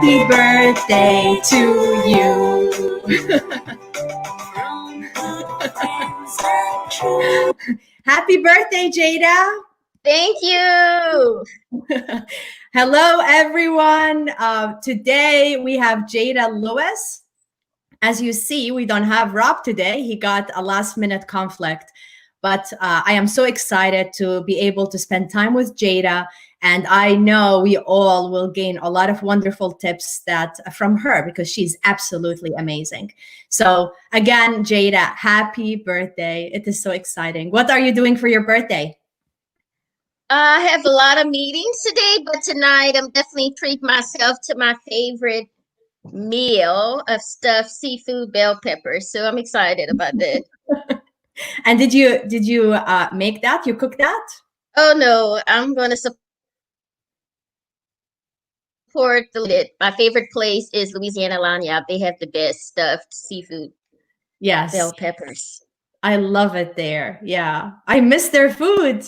Happy birthday to you. Happy birthday, Jada. Thank you. Hello, everyone. Today we have Jada Lewis. As you see, we don't have Rob today. He got a last-minute conflict. But I am so excited to be able to spend time with Jada. And I know we all will gain a lot of wonderful tips from her because she's absolutely amazing. So again, Jada, happy birthday. It is so exciting. What are you doing for your birthday? I have a lot of meetings today, but tonight I'm definitely treating myself to my favorite meal of stuffed seafood bell peppers. So I'm excited about that. And did you make that? You cook that? Oh no, I'm going to support my favorite place is Louisiana Lagniappe. They have the best stuffed seafood bell peppers. I love it there. Yeah, I miss their food.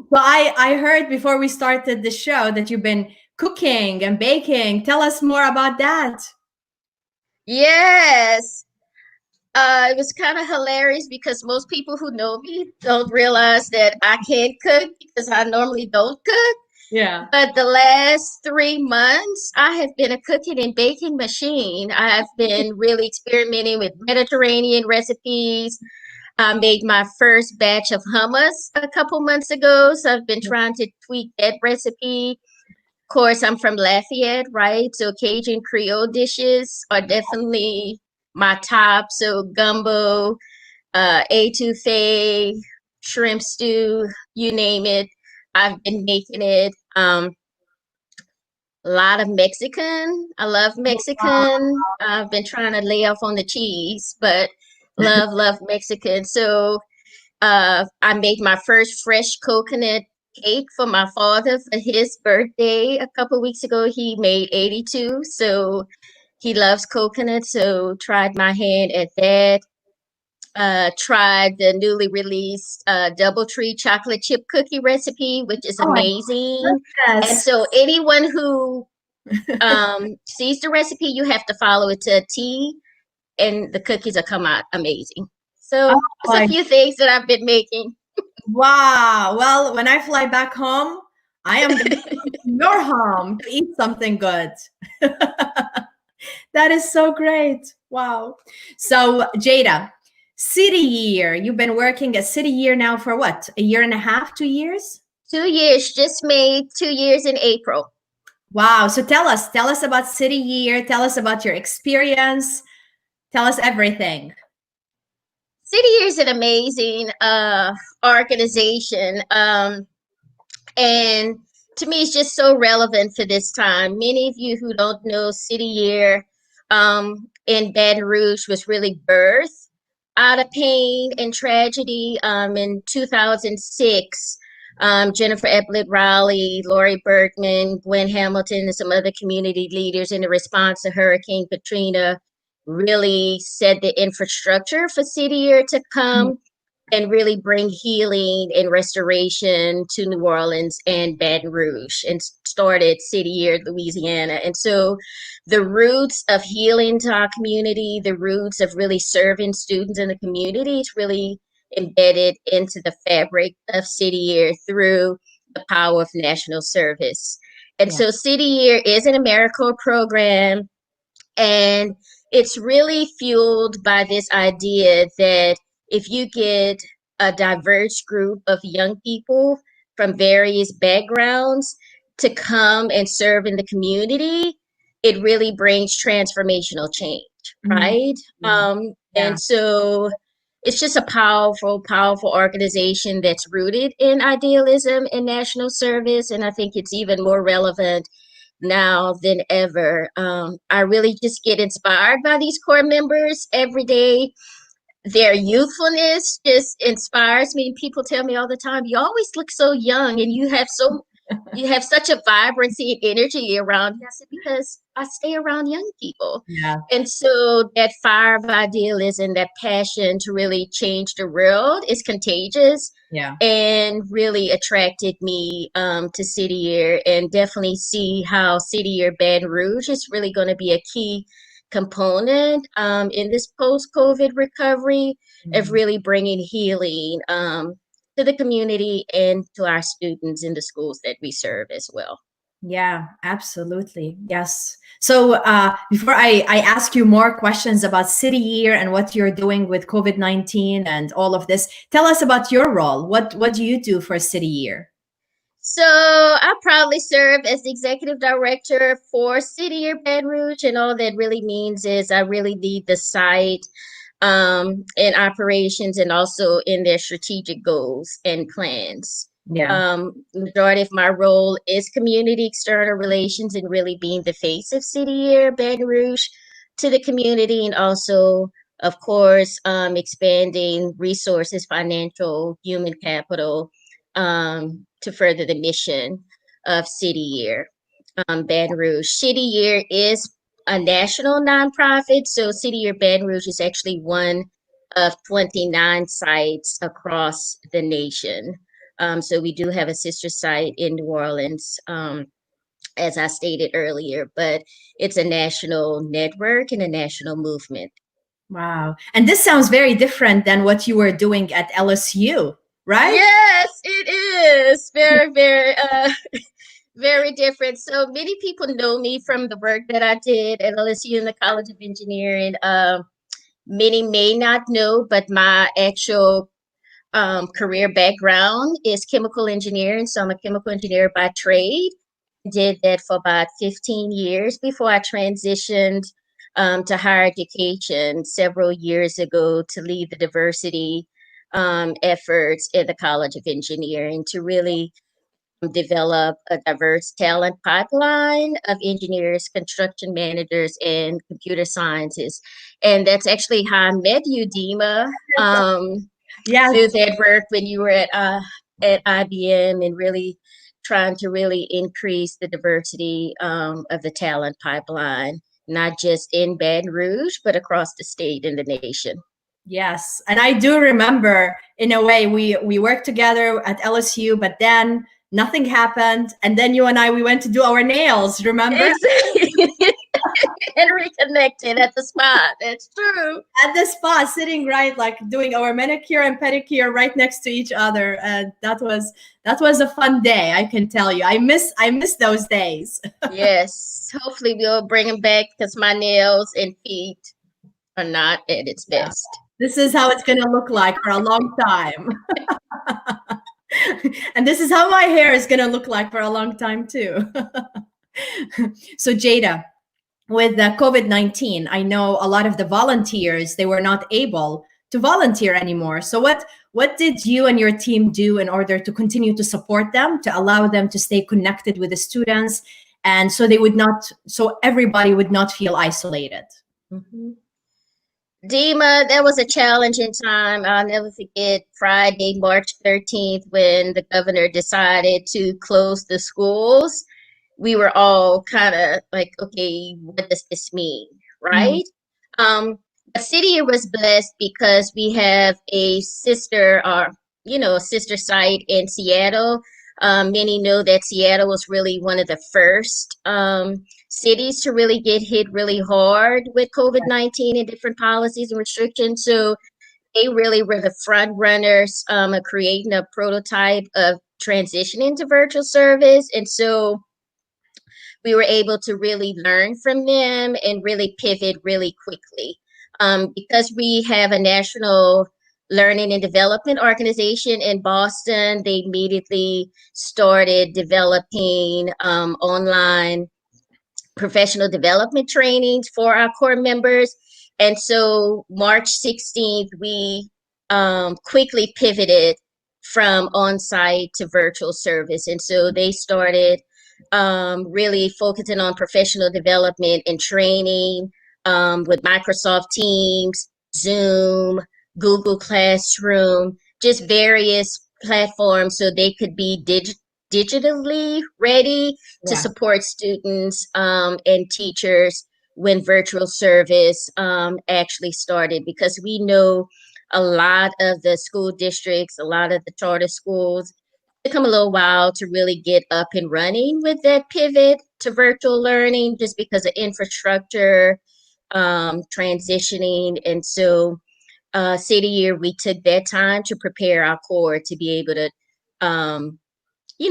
Well, I heard before we started the show that you've been cooking and baking. Tell us more about that. Yes. It was kind of hilarious because most people who know me don't realize that I can't cook because I normally don't cook. Yeah. But the last 3 months, I have been a cooking and baking machine. I have been really experimenting with Mediterranean recipes. I made my first batch of hummus a couple months ago, so I've been trying to tweak that recipe. Of course, I'm from Lafayette, right? So Cajun Creole dishes are definitely my top. So gumbo, etouffee, shrimp stew, you name it. I've been making it. A lot of Mexican. I love Mexican. Wow. I've been trying to lay off on the cheese, but love Mexican. So I made my first fresh coconut cake for my father for his birthday a couple weeks ago. He made 82, so he loves coconut. So tried my hand at that. Tried the newly released DoubleTree chocolate chip cookie recipe, which is amazing. Yes. And so anyone who sees the recipe, you have to follow it to a T, and the cookies will come out amazing. So it's a few things that I've been making. Wow. Well, when I fly back home, I am going to come to your home to eat something good. That is so great. Wow. So Jada, City Year. You've been working at City Year now for what? A year and a half, 2 years? 2 years. Just made 2 years in April. Wow. So tell us about City Year. Tell us about your experience. Tell us everything. City Year is an amazing organization. And to me, it's just so relevant for this time. Many of you who don't know, City Year in Baton Rouge was really birthed out of pain and tragedy. In 2006, Jennifer Epplett Raleigh, Lori Bergman, Gwen Hamilton, and some other community leaders in the response to Hurricane Katrina really set the infrastructure for City Year to come and really bring healing and restoration to New Orleans and Baton Rouge, and started City Year Louisiana. And so the roots of healing to our community, the roots of really serving students in the community is really embedded into the fabric of City Year through the power of national service. And so City Year is an AmeriCorps program, and it's really fueled by this idea that if you get a diverse group of young people from various backgrounds to come and serve in the community, it really brings transformational change, right? And so it's just a powerful organization that's rooted in idealism and national service. And I think it's even more relevant now than ever. I really just get inspired by these core members every day. Their youthfulness just inspires me. People tell me all the time, you always look so young and you have so you have such a vibrancy and energy around you. I said, because I stay around young people. Yeah. And so that fire of idealism, that passion to really change the world is contagious Yeah. and really attracted me to City Year, and definitely see how City Year Baton Rouge is really going to be a key component in this post-COVID recovery of Mhm. really bringing healing to the community and to our students in the schools that we serve as well. Yeah, absolutely. Yes. So before I ask you more questions about City Year and what you're doing with COVID-19 and all of this, tell us about your role. What do you do for City Year? So I proudly serve as the executive director for City Year Baton Rouge, and all that really means is I really lead the site in operations and also in their strategic goals and plans. Yeah. Majority of my role is community external relations and really being the face of City Year Baton Rouge to the community, and also, of course, expanding resources, financial, human capital, to further the mission of City Year Baton Rouge. City Year is a national nonprofit, so City Year Baton Rouge is actually one of 29 sites across the nation. So we do have a sister site in New Orleans, as I stated earlier, but it's a national network and a national movement. Wow. And this sounds very different than what you were doing at LSU, right? Yes, it is very, very, very different. So many people know me from the work that I did at LSU in the College of Engineering. Many may not know, but my actual career background is chemical engineering. So I'm a chemical engineer by trade. Did that for about 15 years before I transitioned to higher education several years ago to lead the diversity efforts in the College of Engineering to really develop a diverse talent pipeline of engineers, construction managers, and computer scientists. And that's actually how I met you, Dima, Yes. through that work when you were at IBM, and really trying to really increase the diversity of the talent pipeline, not just in Baton Rouge, but across the state and the nation. Yes. And I do remember, in a way, we worked together at LSU, but then nothing happened. And then you and I, we went to do our nails, remember? Exactly. And reconnected at the spot. That's true. At the spa, sitting right, like doing our manicure and pedicure right next to each other. And that was a fun day, I can tell you. I miss those days. Yes. Hopefully we'll bring them back because my nails and feet are not at its Yeah. best. This is how it's gonna look like for a long time. And this is how my hair is gonna look like for a long time too. So Jada, with the COVID-19, I know a lot of the volunteers, they were not able to volunteer anymore. So what did you and your team do in order to continue to support them, to allow them to stay connected with the students, and so everybody would not feel isolated? Mhm. Dima, that was a challenging time. I'll never forget Friday, March 13th, when the governor decided to close the schools. We were all kind of like, okay, what does this mean? Mm. Right? The city was blessed because we have a sister, or a sister site in Seattle. Many know that Seattle was really one of the first cities to really get hit really hard with COVID-19 and different policies and restrictions. So they really were the front runners of creating a prototype of transitioning to virtual service. And so we were able to really learn from them and really pivot really quickly. Because we have a national learning and development organization in Boston, they immediately started developing online professional development trainings for our core members. And so March 16th, we quickly pivoted from on-site to virtual service. And so they started really focusing on professional development and training with Microsoft Teams, Zoom, Google Classroom, just various platforms so they could be digitally ready to Yeah. support students and teachers when virtual service actually started, because we know a lot of the school districts, a lot of the charter schools, it took them a little while to really get up and running with that pivot to virtual learning just because of infrastructure transitioning. And so City Year, we took that time to prepare our core to be able to um,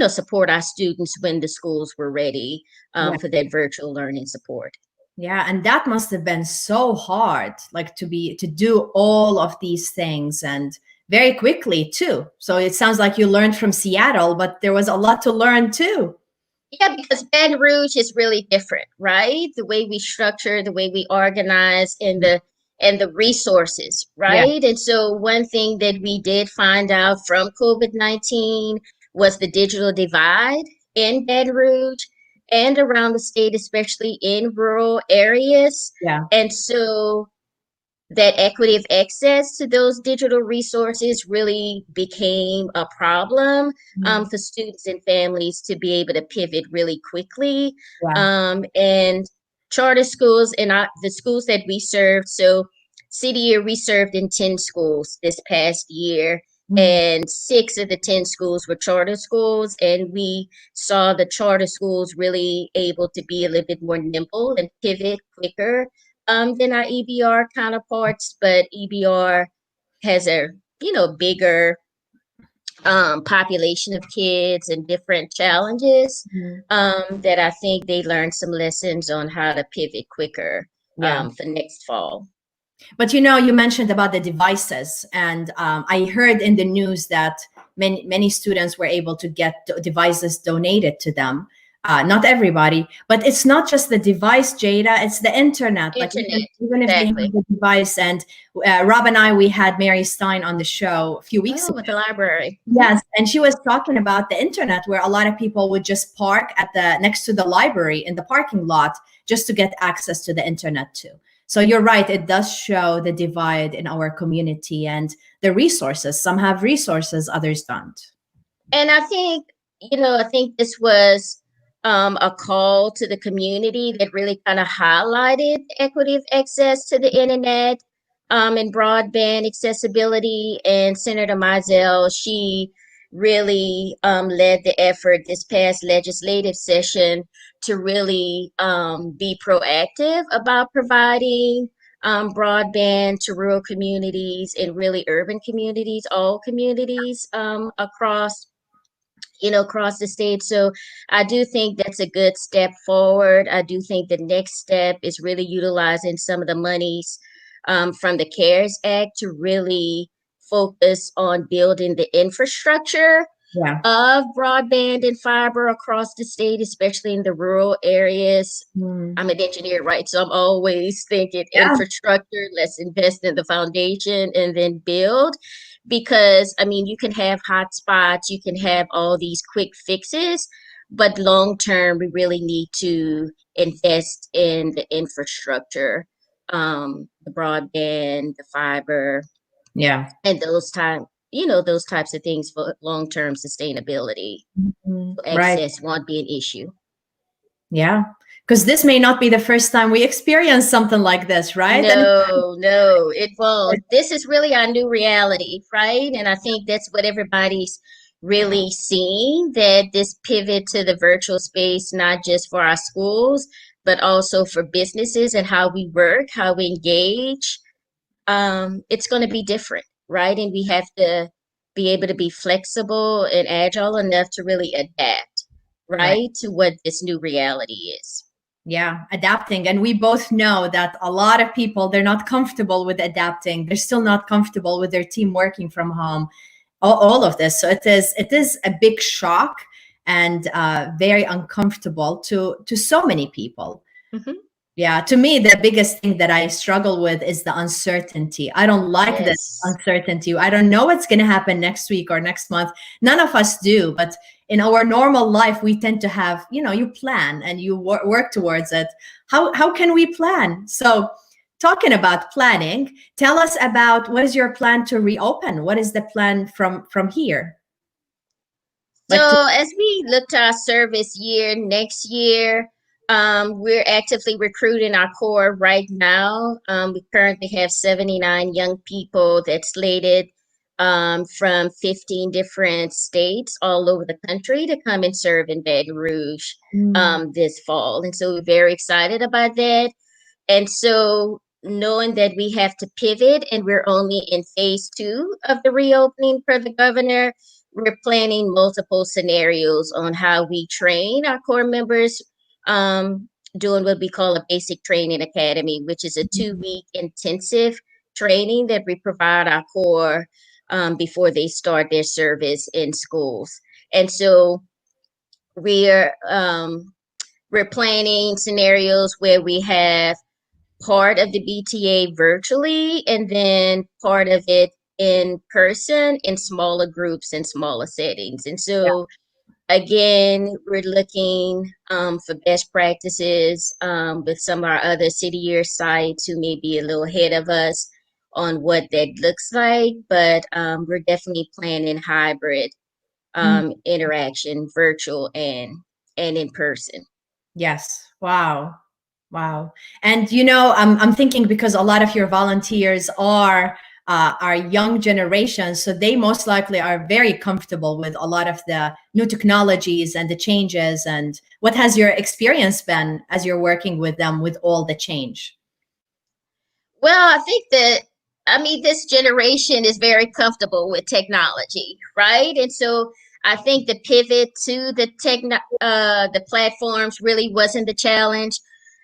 support our students when the schools were ready Yeah. for that virtual learning support. Yeah, and that must have been so hard, like to do all of these things and very quickly too. So it sounds like you learned from Seattle, but there was a lot to learn too. Yeah, because Baton Rouge is really different, right? The way we structure, the way we organize, and the resources, Yeah. right? And so one thing that we did find out from COVID-19 was the digital divide in Baton Rouge and around the state, especially in rural areas. Yeah. And so that equity of access to those digital resources really became a problem Mhm. for students and families to be able to pivot really quickly. Yeah. And charter schools and the schools that we served, so City Year, we served in 10 schools this past year, Mhm. and 6 of the 10 schools were charter schools. And we saw the charter schools really able to be a little bit more nimble and pivot quicker than our EBR counterparts, but EBR has a bigger population of kids and different challenges Mhm. that I think they learned some lessons on how to pivot quicker Yeah. for next fall. But you mentioned about the devices, and I heard in the news that many students were able to get devices donated to them. Not everybody, but it's not just the device, Jada. It's the internet. Like Internet, even if they have exactly. the device, and Rob and I, we had Mary Stein on the show a few weeks Oh, ago. with the library. Yes, and she was talking about the internet, where a lot of people would just park at the next to the library in the parking lot just to get access to the internet too. So you're right, it does show the divide in our community and the resources. Some have resources, others don't. And I think this was a call to the community that really kind of highlighted equity of access to the internet and broadband accessibility. And Senator Mizell, she really led the effort this past legislative session to really be proactive about providing broadband to rural communities and really urban communities, all communities across the state. So I do think that's a good step forward. I do think the next step is really utilizing some of the monies from the CARES Act to really focus on building the infrastructure Yeah. of broadband and fiber across the state, especially in the rural areas. Mm. I'm an engineer, right? So I'm always thinking Yeah. infrastructure, let's invest in the foundation and then build. Because, I mean, you can have hotspots, you can have all these quick fixes, but long term, we really need to invest in the infrastructure, the broadband, the fiber, Yeah. and those types of things for long-term sustainability. Mhm. Right. Access won't be an issue. Yeah. Because this may not be the first time we experience something like this, right? And No, it won't. This is really our new reality, right? And I think that's what everybody's really seeing, that this pivot to the virtual space, not just for our schools, but also for businesses and how we work, how we engage. It's going to be different, right? And we have to be able to be flexible and agile enough to really adapt, right. right, to what this new reality is. Yeah, adapting. And we both know that a lot of people, they're not comfortable with adapting. They're still not comfortable with their team working from home, all of this. So it is a big shock and very uncomfortable to so many people. Mhm. Yeah, to me, the biggest thing that I struggle with is the uncertainty. I don't like this Yes. uncertainty. I don't know what's going to happen next week or next month. None of us do, but in our normal life, we tend to have, you plan and you work towards it. How can we plan? So, talking about planning, tell us about what is your plan to reopen? What is the plan from here? Like, So as we look to our service year next year, we're actively recruiting our core right now. We currently have 79 young people that's slated from 15 different states all over the country to come and serve in Baton Rouge mm, this fall. And so we're very excited about that. And so, knowing that we have to pivot and we're only in phase two of the reopening per the governor, we're planning multiple scenarios on how we train our core members, um, doing what we call a basic training academy, which is a 2 week intensive training that we provide our core before they start their service in schools. And so, we're we're planning scenarios where we have part of the BTA virtually and then part of it in person in smaller groups and smaller settings. And yeah. so, again, we're looking for best practices with some of our other city year sites who may be a little ahead of us on what that looks like. But we're definitely planning hybrid Mm. interaction, virtual and in person. Yes. Wow. Wow. And I'm thinking because a lot of your volunteers are young generations, so they most likely are very comfortable with a lot of the new technologies and the changes. And what has your experience been as you're working with them with all the change? Well, I think that, I mean, this generation is very comfortable with technology, right? And so I think the pivot to the platforms really wasn't the challenge.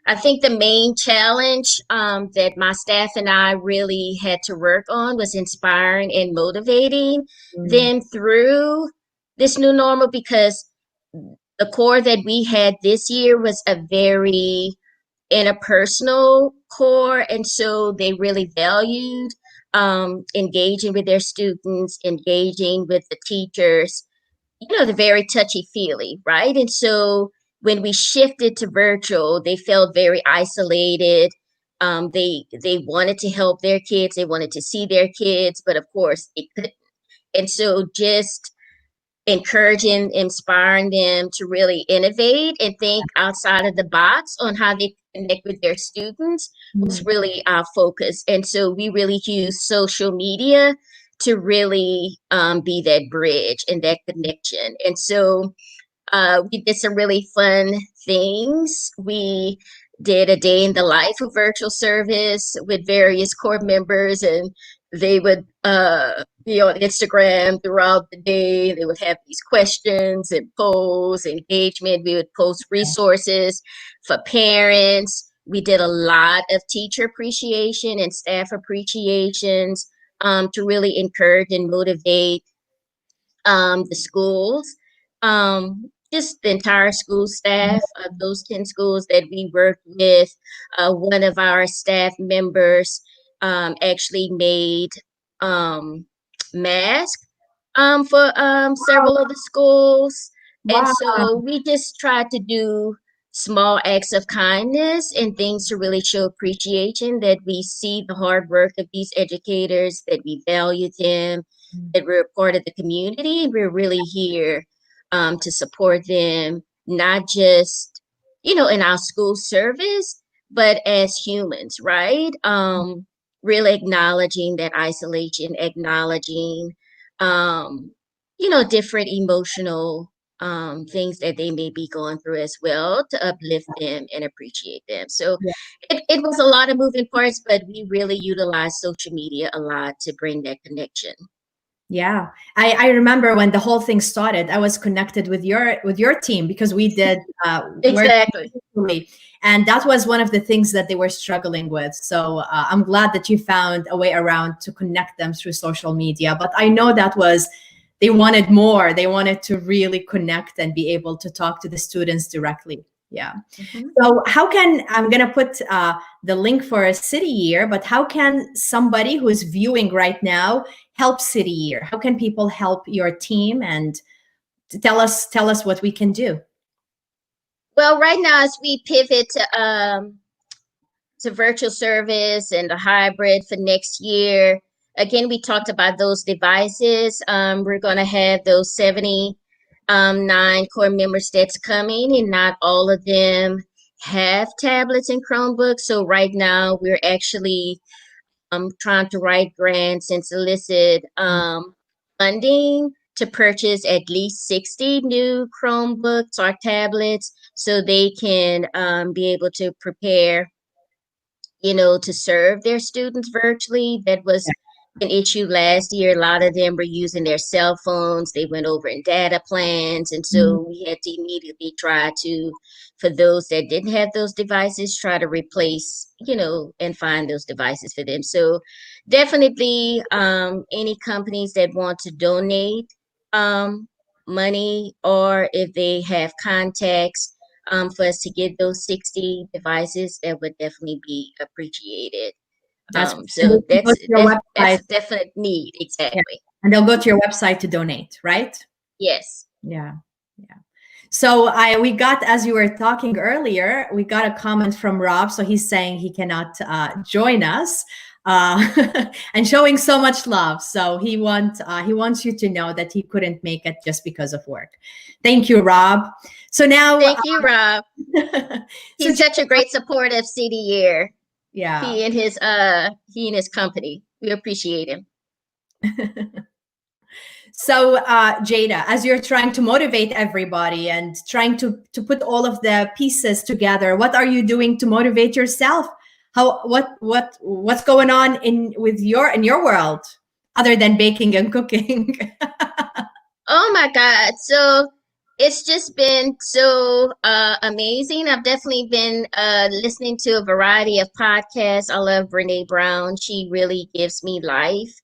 I think the main challenge that my staff and I really had to work on was inspiring and motivating Mm, them through this new normal because the core that we had this year was a very interpersonal core, and so they really valued engaging with their students, engaging with the teachers, the very touchy feely, right? And so when we shifted to virtual, they felt very isolated. They wanted to help their kids, they wanted to see their kids, but of course they couldn't. And so just encouraging, inspiring them to really innovate and think outside of the box on how they connect with their students was mm, really our focus. And so we really use social media to really be that bridge and that connection. And so we did some really fun things. We did a day in the life of virtual service with various core members, and they would be on Instagram throughout the day. They would have these questions and polls, engagement. We would post resources for parents. We did a lot of teacher appreciation and staff appreciations to really encourage and motivate the schools, just the entire school staff of those 10 schools that we worked with. One of our staff members actually made masks for several of the schools. And wow. so we just tried to do small acts of kindness and things to really show appreciation that we see the hard work of these educators, that we value them, that we're a part of the community. We're really here to support them, not just, in our school service, but as humans, right? Really acknowledging that isolation, acknowledging, um, different emotional things that they may be going through as well to uplift them and appreciate them. So it was a lot of moving parts, but we really utilized social media a lot to bring that connection. Yeah, I remember when the whole thing started, I was connected with your team because we did work Exactly. virtually, and that was one of the things that they were struggling with. So I'm glad that you found a way around to connect them through social media. But I know that was they wanted more. They wanted to really connect and be able to talk to the students directly. Yeah. Mhm. So how can I'm going to put the link for a city year, but how can somebody who's viewing right now help city year? How can people help your team and tell us what we can do? Well, right now, as we pivot to virtual service and a hybrid for next year, again, we talked about those devices. We're going to have those 70 nine core members that's coming, and not all of them have tablets and Chromebooks. So right now we're actually trying to write grants and solicit funding to purchase at least 60 new Chromebooks or tablets so they can be able to prepare, to serve their students virtually. That was an issue last year. A lot of them were using their cell phones. They went over in data plans. And so we had to immediately try to, for those that didn't have those devices, try to replace, and find those devices for them. So definitely any companies that want to donate money, or if they have contacts for us to get those 60 devices, that would definitely be appreciated. That's So go to your that's website. a definite need. Exactly. Yeah. And they'll go to your website to donate, right? Yes. Yeah. Yeah. So we got, as you were talking earlier, we got a comment from Rob. So he's saying he cannot join us, and showing so much love. So he wants you to know that he couldn't make it just because of work. Thank you, Rob. So now, thank you, Rob. He's such a great supporter of City Year. Yeah. He and his company. We appreciate him. So, Jada, as you're trying to motivate everybody and trying to put all of the pieces together, what are you doing to motivate yourself? What's going on in your world other than baking and cooking? Oh my God! So it's just been so amazing. I've definitely been listening to a variety of podcasts. I love Brene Brown. She really gives me life.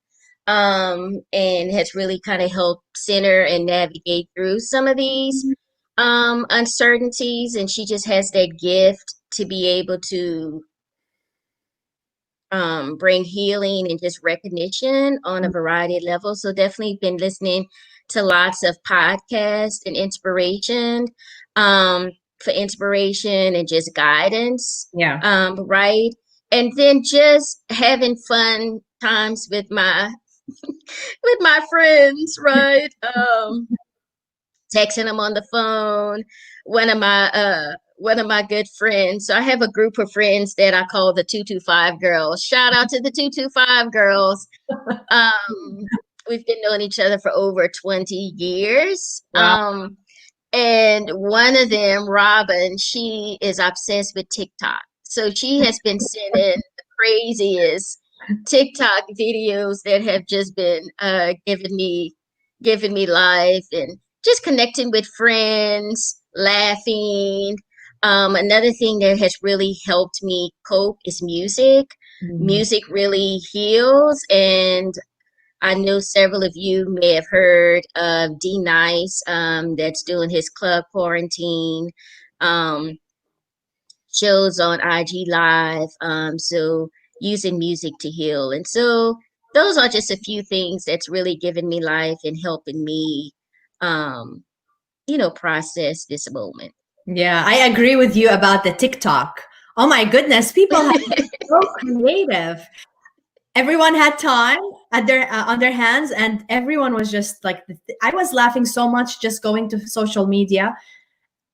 And has really kind of helped center and navigate through some of these uncertainties. And she just has that gift to be able to bring healing and just recognition on a variety of levels. So definitely been listening to lots of podcasts and inspiration for inspiration and just guidance. Yeah. Right. And then just having fun times with my friends, right? Texting them on the phone. One of my good friends. So I have a group of friends that I call the 225 girls. Shout out to the 225 girls. We've been knowing each other for over 20 years. Wow. And one of them, Robin, she is obsessed with TikTok. So she has been sending the craziest TikTok videos that have just been giving me life, and just connecting with friends, laughing. Another thing that has really helped me cope is music. Music really heals, and I know several of you may have heard of D Nice, that's doing his club quarantine shows on IG Live. So using music to heal. And so those are just a few things that's really given me life and helping me, process this moment. Yeah, I agree with you about the TikTok. Oh my goodness, people have been so creative. Everyone had time at their on their hands, and everyone was just like, I was laughing so much just going to social media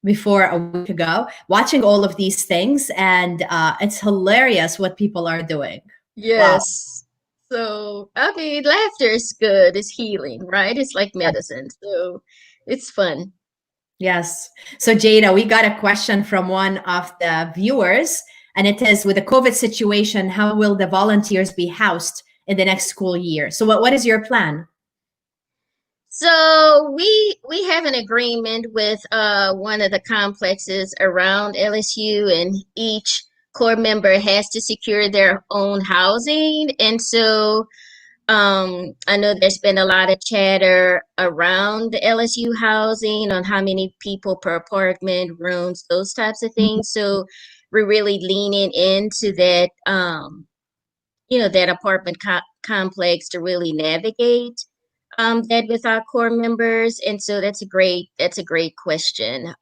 before a week ago, watching all of these things, and it's hilarious what people are doing. Yes. So, I mean, laughter is good. It's healing, right? It's like medicine. So it's fun. Yes. So Jada, we got a question from one of the viewers, and it is, with the COVID situation, how will the volunteers be housed in the next school year? So what is your plan? So we have an agreement with one of the complexes around LSU, and each core member has to secure their own housing. And so I know there's been a lot of chatter around the LSU housing on how many people per apartment, rooms, those types of things. So we're really leaning into that, that apartment complex to really navigate that with our core members. And so that's a great question.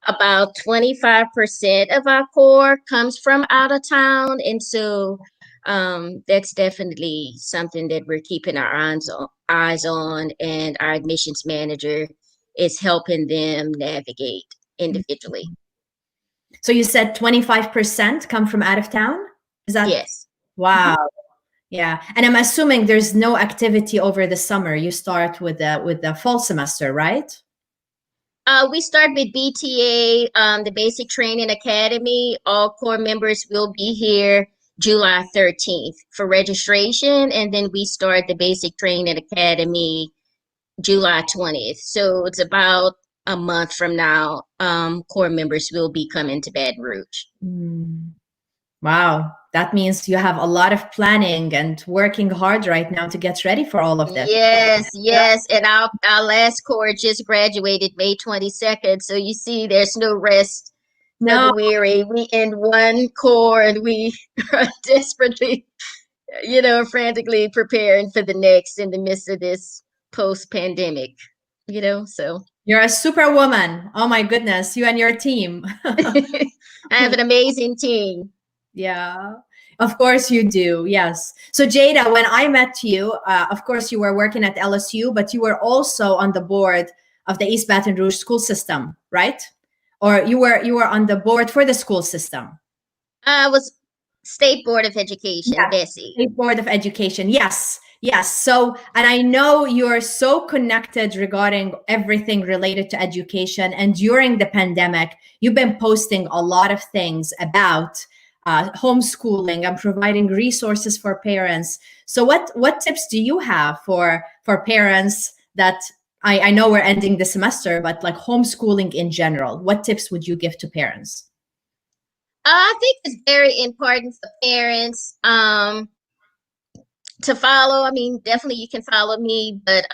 About 25% of our core comes from out of town, and so that's definitely something that we're keeping our eyes on, and our admissions manager is helping them navigate individually. So you said 25% come from out of town? Is that? Yes. Wow. Yeah. And I'm assuming there's no activity over the summer. You start with the fall semester, right? We start with BTA, the Basic Training Academy. All core members will be here July 13th for registration, and then we start the Basic Training Academy July 20th. So it's about a month from now. Core members will be coming to Baton Rouge. Wow. That means you have a lot of planning and working hard right now to get ready for all of this. Yes, yes. And our last core just graduated May 22nd. So you see, there's no rest for the weary. We in one core and we are desperately, frantically preparing for the next in the midst of this post-pandemic, so. You're a superwoman. Oh my goodness, you and your team. I have an amazing team. Yeah, of course you do. Yes. So Jada, when I met you, of course you were working at LSU, but you were also on the board of the East Baton Rouge school system, right? Or you were on the board for the school system? I was State Board of Education, yes. Bessie. State Board of Education. Yes. Yes. So, and I know you're so connected regarding everything related to education. And during the pandemic, you've been posting a lot of things about homeschooling and providing resources for parents. So what tips do you have for parents that I know we're ending the semester, but like homeschooling in general? What tips would you give to parents? I think it's very important for parents to follow. I mean, definitely you can follow me, but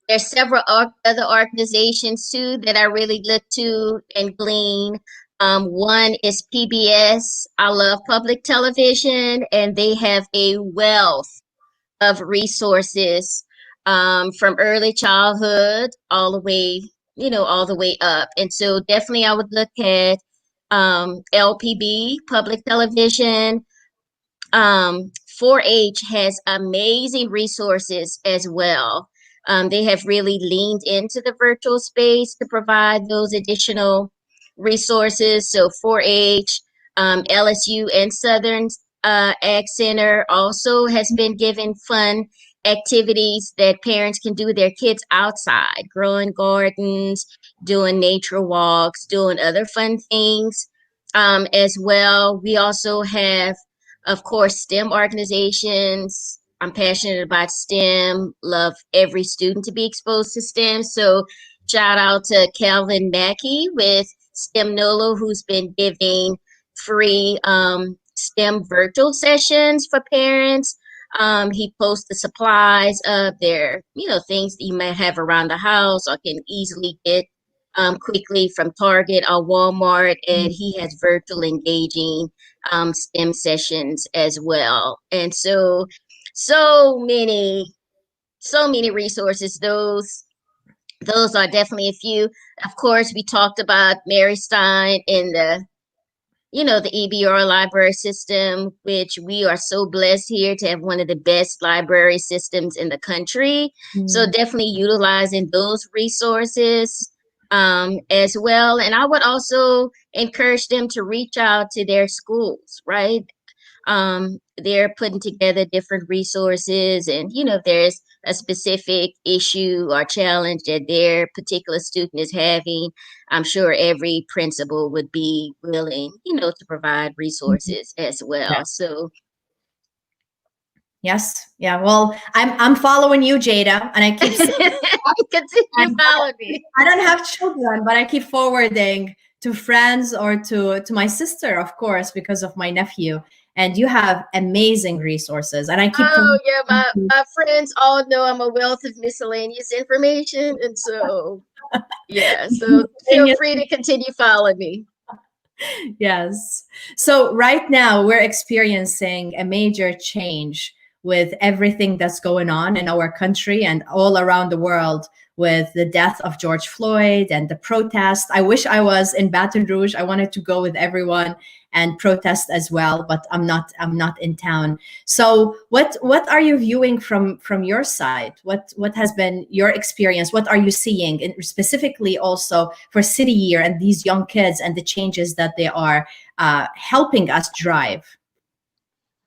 there's several other organizations too that I really look to and glean. One is PBS. I love public television, and they have a wealth of resources from early childhood all the way up. And so definitely I would look at LPB, public television. 4-H has amazing resources as well. They have really leaned into the virtual space to provide those additional resources. So 4-H, LSU and Southern Ag Center also has been given fun activities that parents can do with their kids outside, growing gardens, doing nature walks, doing other fun things as well. We also have, of course, STEM organizations. I'm passionate about STEM, love every student to be exposed to STEM. So shout out to Calvin Mackey with STEM NOLA, who's been giving free STEM virtual sessions for parents. He posts the supplies of their, things that you might have around the house or can easily get quickly from Target or Walmart. And he has virtual engaging STEM sessions as well. And so many resources. Those are definitely a few. Of course, we talked about Mary Stein in the EBR library system, which we are so blessed here to have one of the best library systems in the country. So definitely utilizing those resources as well. And I would also encourage them to reach out to their schools, right? They're putting together different resources, and if there's a specific issue or challenge that their particular student is having, I'm sure every principal would be willing, to provide resources as well. Yeah. So yes, yeah. Well, I'm following you, Jada, and I keep continue following me. I don't have children, but I keep forwarding to friends or to my sister, of course, because of my nephew. And you have amazing resources. And I keep my friends all know I'm a wealth of miscellaneous information. And so so feel free to continue following me. Yes. So right now we're experiencing a major change with everything that's going on in our country and all around the world with the death of George Floyd and the protest. I wish I was in Baton Rouge. I wanted to go with everyone and protest as well, but I'm not in town. So what are you viewing from your side? What has been your experience? What are you seeing, and specifically also for City Year and these young kids and the changes that they are helping us drive?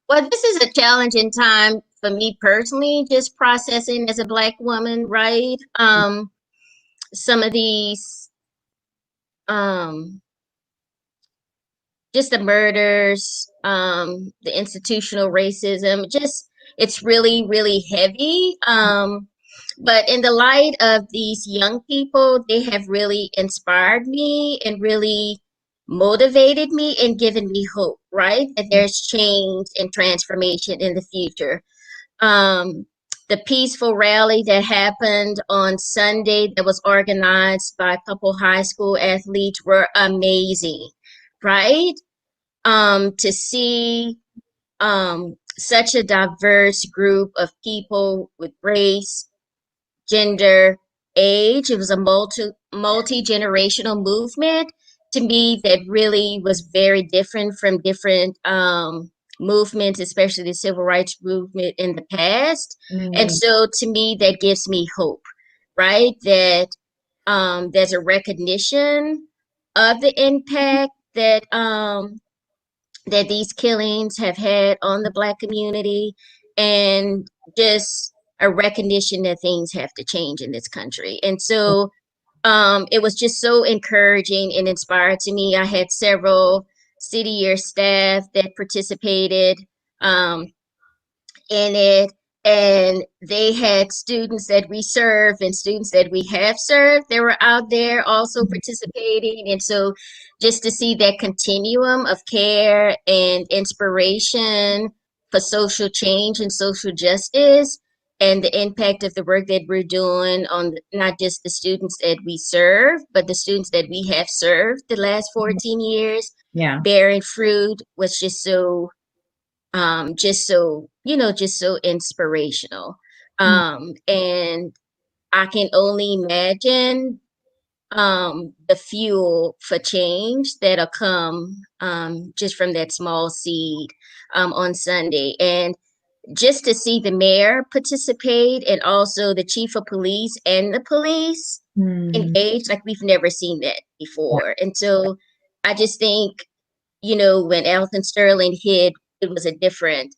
Well, this is a challenging time for me personally, just processing as a Black woman, right? Some of these, um, just the murders, the institutional racism, just it's really, really heavy. But in the light of these young people, they have really inspired me and really motivated me and given me hope, right? That there's change and transformation in the future. Um, the peaceful rally that happened on Sunday that was organized by a couple high school athletes were amazing, right? To see such a diverse group of people with race, gender, age. It was a multi-generational movement to me that really was very different from different movements, especially the civil rights movement in the past. And so to me, that gives me hope, right? That there's a recognition of the impact that these killings have had on the Black community, and just a recognition that things have to change in this country. And so it was just so encouraging and inspired to me. I had several City Year staff that participated. In it, and they had students that we serve and students that we have served. They were out there also participating, and so just to see that continuum of care and inspiration for social change and social justice, and the impact of the work that we're doing on not just the students that we serve, but the students that we have served the last 14 years, Yeah. bearing fruit, was just so inspirational. And I can only imagine the fuel for change that'll come just from that small seed on Sunday. And just to see the mayor participate, and also the chief of police and the police engaged, like we've never seen that before. And so I just think, when Alton Sterling hit, it was a different,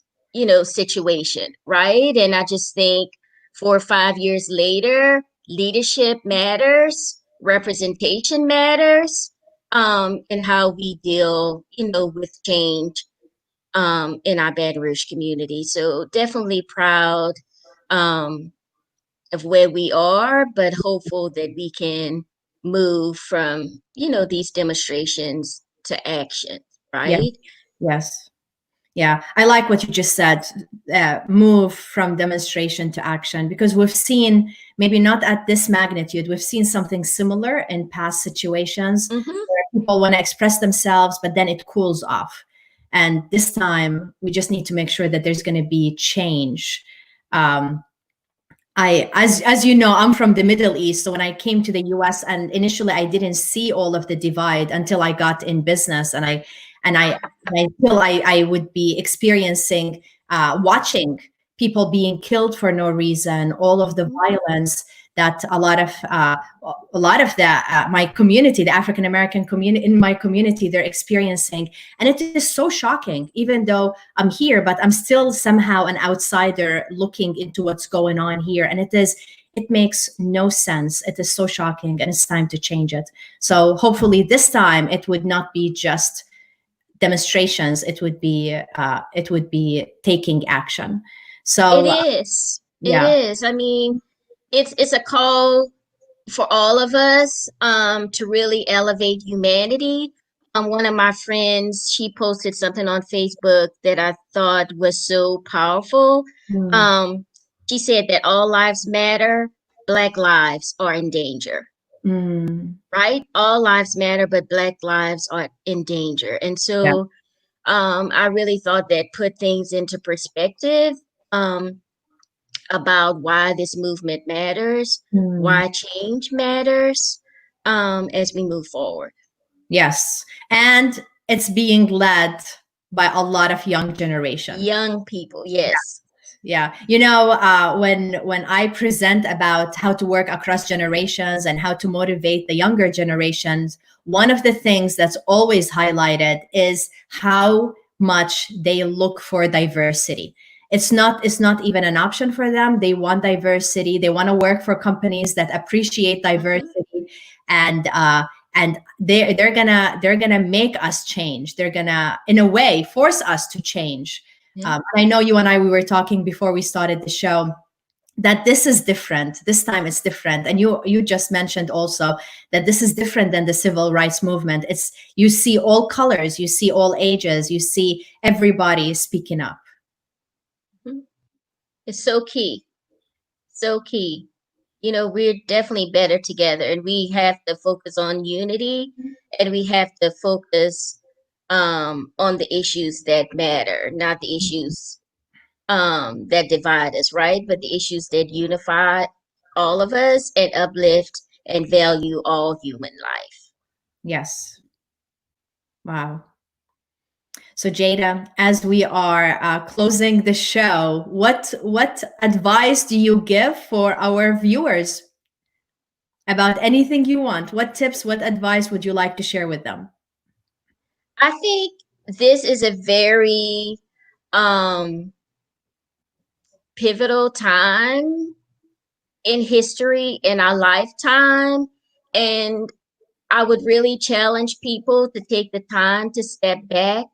situation, right? And I just think 4 or 5 years later, leadership matters, representation matters, and how we deal, with change in our Baton Rouge community. So definitely proud of where we are, but hopeful that we can move from, these demonstrations to action, Yeah. right? Yes. Yeah, I like what you just said, move from demonstration to action, because we've seen, maybe not at this magnitude, we've seen something similar in past situations where people want to express themselves, but then it cools off. And this time, we just need to make sure that there's going to be change. As you know, I'm from the Middle East. So when I came to the US, and initially I didn't see all of the divide until I got in business, and I feel I would be experiencing, watching people being killed for no reason, all of the violence that a lot of my community, the African American community in my community, they're experiencing. And it is so shocking, even though I'm here, but I'm still somehow an outsider looking into what's going on here. And it makes no sense. It is so shocking, and it's time to change it. So hopefully this time it would not be just demonstrations. It would be taking action. So It is. It yeah. is. I mean, it's a call for all of us to really elevate humanity. One of my friends, she posted something on Facebook that I thought was so powerful. Um, she said that all lives matter, Black lives are in danger. Right? All lives matter, but Black lives are in danger. And Yeah. so I really thought that put things into perspective. about why this movement matters, why change matters, as we move forward. Yes. And it's being led by a lot of young generation. Young people, yes. Yeah. When I present about how to work across generations and how to motivate the younger generations, one of the things that's always highlighted is how much they look for diversity. It's not even an option for them. They want diversity. They want to work for companies that appreciate diversity, and they're gonna make us change. They're gonna, in a way, force us to change. I know you and I, we were talking before we started the show that this is different. This time it's different. And you just mentioned also that this is different than the civil rights movement. It's, you see all colors, you see all ages, you see everybody speaking up. It's so key. So key. We're definitely better together, and we have to focus on unity, and we have to focus on the issues that matter, not the issues that divide us, right? But the issues that unify all of us and uplift and value all human life. Yes. Wow. So Jada, as we are closing the show, what advice do you give for our viewers about anything you want? What tips, what advice would you like to share with them? I think this is a very pivotal time in history in our lifetime, and I would really challenge people to take the time to step back,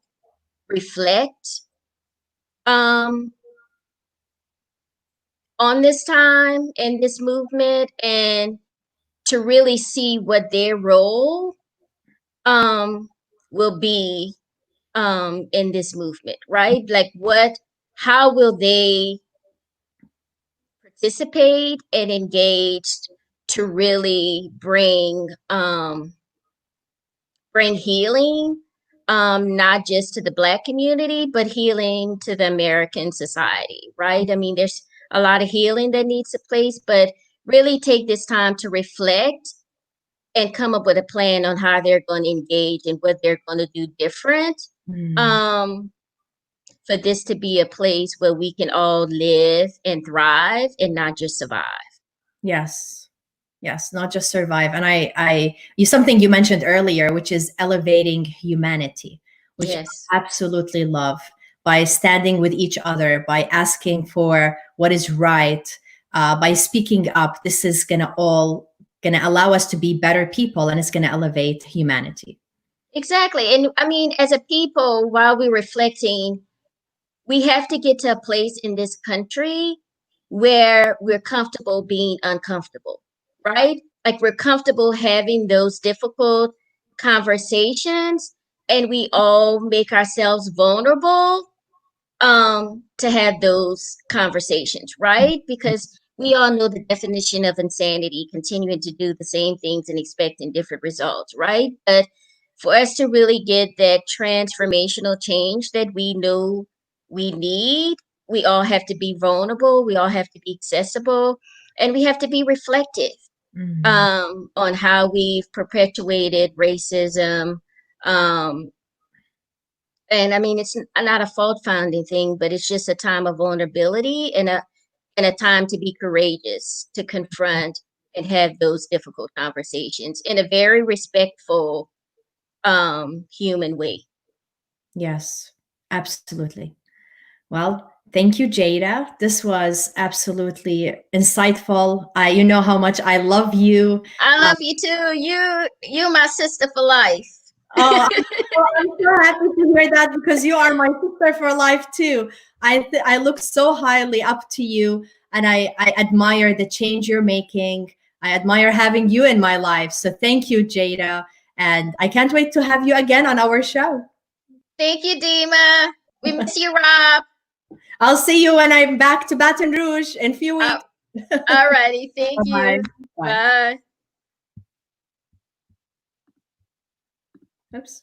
reflect on this time and this movement, and to really see what their role will be in this movement, right? Like how will they participate and engage to really bring healing, not just to the Black community, but healing to the American society, right? I mean, there's a lot of healing that needs to place, but really take this time to reflect and come up with a plan on how they're going to engage and what they're going to do different, for this to be a place where we can all live and thrive and not just survive. Yes. Yes, not just survive. And something you mentioned earlier, which is elevating humanity, which Yes. I absolutely love, by standing with each other, by asking for what is right, by speaking up. This is gonna allow us to be better people, and it's gonna elevate humanity. Exactly. And I mean, as a people, while we're reflecting, we have to get to a place in this country where we're comfortable being uncomfortable, right? Like we're comfortable having those difficult conversations, and we all make ourselves vulnerable to have those conversations, right? Because we all know the definition of insanity, continuing to do the same things and expecting different results, right? But for us to really get that transformational change that we know we need, we all have to be vulnerable, we all have to be accessible, and we have to be reflective on how we've perpetuated racism. And I mean, it's not a fault-finding thing, but it's just a time of vulnerability and a time to be courageous, to confront and have those difficult conversations in a very respectful, human way. Yes, absolutely. Well, thank you, Jada. This was absolutely insightful. You know how much I love you. I love you too. You my sister for life. Oh, I'm so happy to hear that, because you are my sister for life too. I look so highly up to you, and I admire the change you're making. I admire having you in my life. So thank you, Jada. And I can't wait to have you again on our show. Thank you, Dima. We miss you, Rob. I'll see you when I'm back to Baton Rouge in a few weeks. All righty. Thank Bye-bye. you. Bye. Bye. Oops.